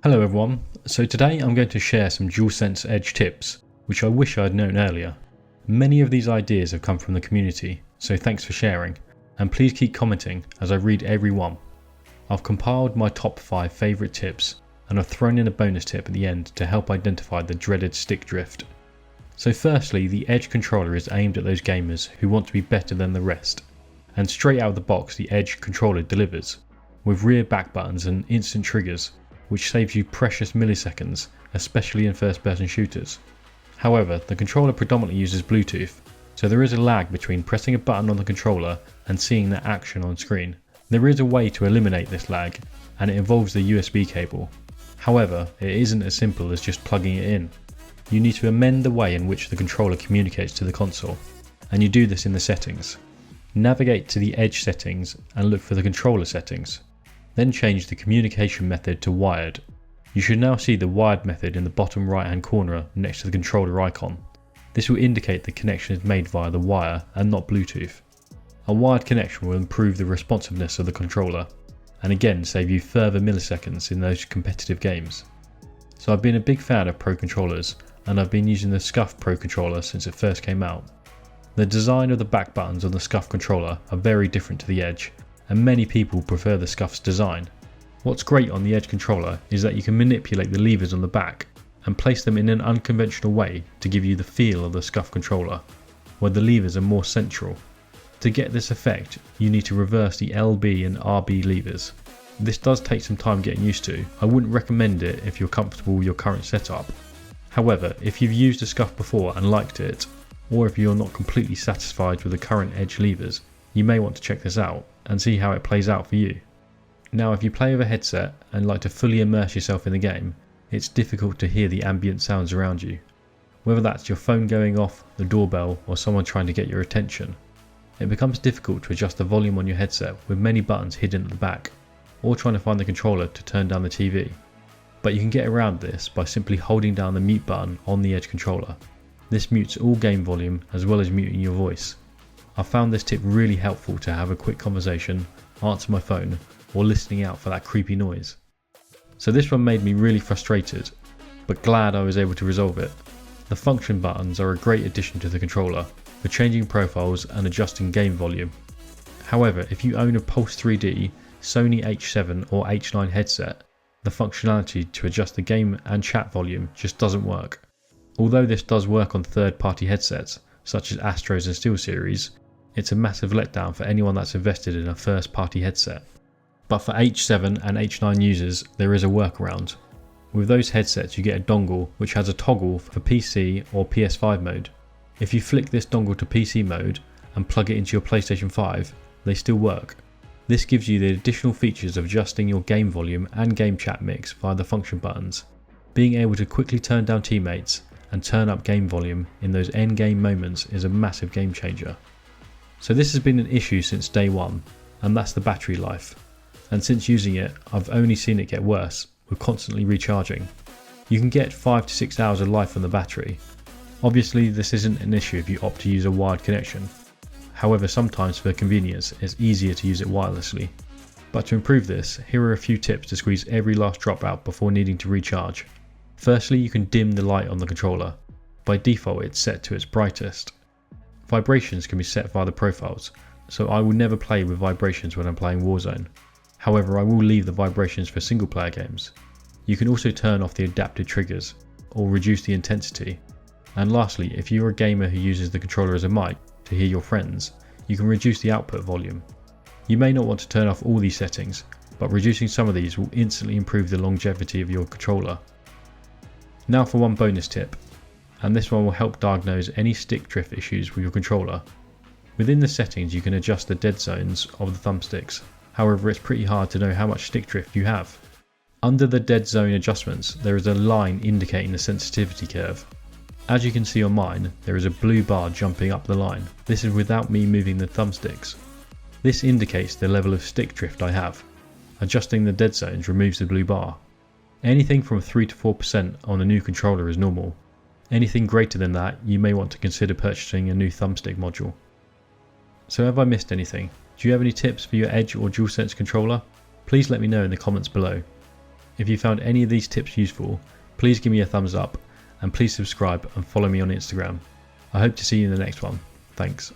Hello everyone, so today I'm going to share some Dualsense Edge tips, which I wish I had known earlier. Many of these ideas have come from the community, so thanks for sharing, and please keep commenting as I read every one. I've compiled my top 5 favourite tips, and I've thrown in a bonus tip at the end to help identify the dreaded stick drift. So firstly, the Edge controller is aimed at those gamers who want to be better than the rest, and straight out of the box the Edge controller delivers, with rear back buttons and instant triggers, which saves you precious milliseconds, especially in first-person shooters. However, the controller predominantly uses Bluetooth, so there is a lag between pressing a button on the controller and seeing that action on screen. There is a way to eliminate this lag, and it involves the USB cable. However, it isn't as simple as just plugging it in. You need to amend the way in which the controller communicates to the console, and you do this in the settings. Navigate to the Edge settings and look for the controller settings. Then change the communication method to wired. You should now see the wired method in the bottom right hand corner next to the controller icon. This will indicate the connection is made via the wire and not Bluetooth. A wired connection will improve the responsiveness of the controller, and again save you further milliseconds in those competitive games. So I've been a big fan of Pro controllers, and I've been using the SCUF Pro controller since it first came out. The design of the back buttons on the SCUF controller are very different to the Edge, and many people prefer the SCUF's design. What's great on the Edge controller is that you can manipulate the levers on the back and place them in an unconventional way to give you the feel of the SCUF controller, where the levers are more central. To get this effect, you need to reverse the LB and RB levers. This does take some time getting used to. I wouldn't recommend it if you're comfortable with your current setup. However, if you've used a SCUF before and liked it, or if you're not completely satisfied with the current Edge levers, you may want to check this out and see how it plays out for you. Now, if you play with a headset and like to fully immerse yourself in the game, it's difficult to hear the ambient sounds around you. Whether that's your phone going off, the doorbell, or someone trying to get your attention. It becomes difficult to adjust the volume on your headset with many buttons hidden at the back, or trying to find the controller to turn down the TV. But you can get around this by simply holding down the mute button on the Edge controller. This mutes all game volume as well as muting your voice. I found this tip really helpful to have a quick conversation, answer my phone, or listening out for that creepy noise. So this one made me really frustrated, but glad I was able to resolve it. The function buttons are a great addition to the controller for changing profiles and adjusting game volume. However, if you own a Pulse 3D, Sony H7 or H9 headset, the functionality to adjust the game and chat volume just doesn't work. Although this does work on third-party headsets, such as Astros and SteelSeries, it's a massive letdown for anyone that's invested in a first-party headset. But for H7 and H9 users, there is a workaround. With those headsets you get a dongle which has a toggle for PC or PS5 mode. If you flick this dongle to PC mode and plug it into your PlayStation 5, they still work. This gives you the additional features of adjusting your game volume and game chat mix via the function buttons, being able to quickly turn down teammates and turn up game volume in those end game moments is a massive game changer. So this has been an issue since day one, and that's the battery life. And since using it, I've only seen it get worse, with constantly recharging. You can get 5 to 6 hours of life from the battery. Obviously this isn't an issue if you opt to use a wired connection. However, sometimes for convenience it's easier to use it wirelessly. But to improve this, here are a few tips to squeeze every last drop out before needing to recharge. Firstly, you can dim the light on the controller. By default it's set to its brightest. Vibrations can be set via the profiles, so I will never play with vibrations when I'm playing Warzone. However, I will leave the vibrations for single player games. You can also turn off the adapted triggers, or reduce the intensity. And lastly, if you're a gamer who uses the controller as a mic to hear your friends, you can reduce the output volume. You may not want to turn off all these settings, but reducing some of these will instantly improve the longevity of your controller. Now for one bonus tip, and this one will help diagnose any stick drift issues with your controller. Within the settings you can adjust the dead zones of the thumbsticks, however it's pretty hard to know how much stick drift you have. Under the dead zone adjustments there is a line indicating the sensitivity curve. As you can see on mine, there is a blue bar jumping up the line. This is without me moving the thumbsticks. This indicates the level of stick drift I have. Adjusting the dead zones removes the blue bar. Anything from 3 to 4% on a new controller is normal. Anything greater than that, you may want to consider purchasing a new thumbstick module. So have I missed anything? Do you have any tips for your Edge or Dualsense controller? Please let me know in the comments below. If you found any of these tips useful, please give me a thumbs up and please subscribe and follow me on Instagram. I hope to see you in the next one. Thanks.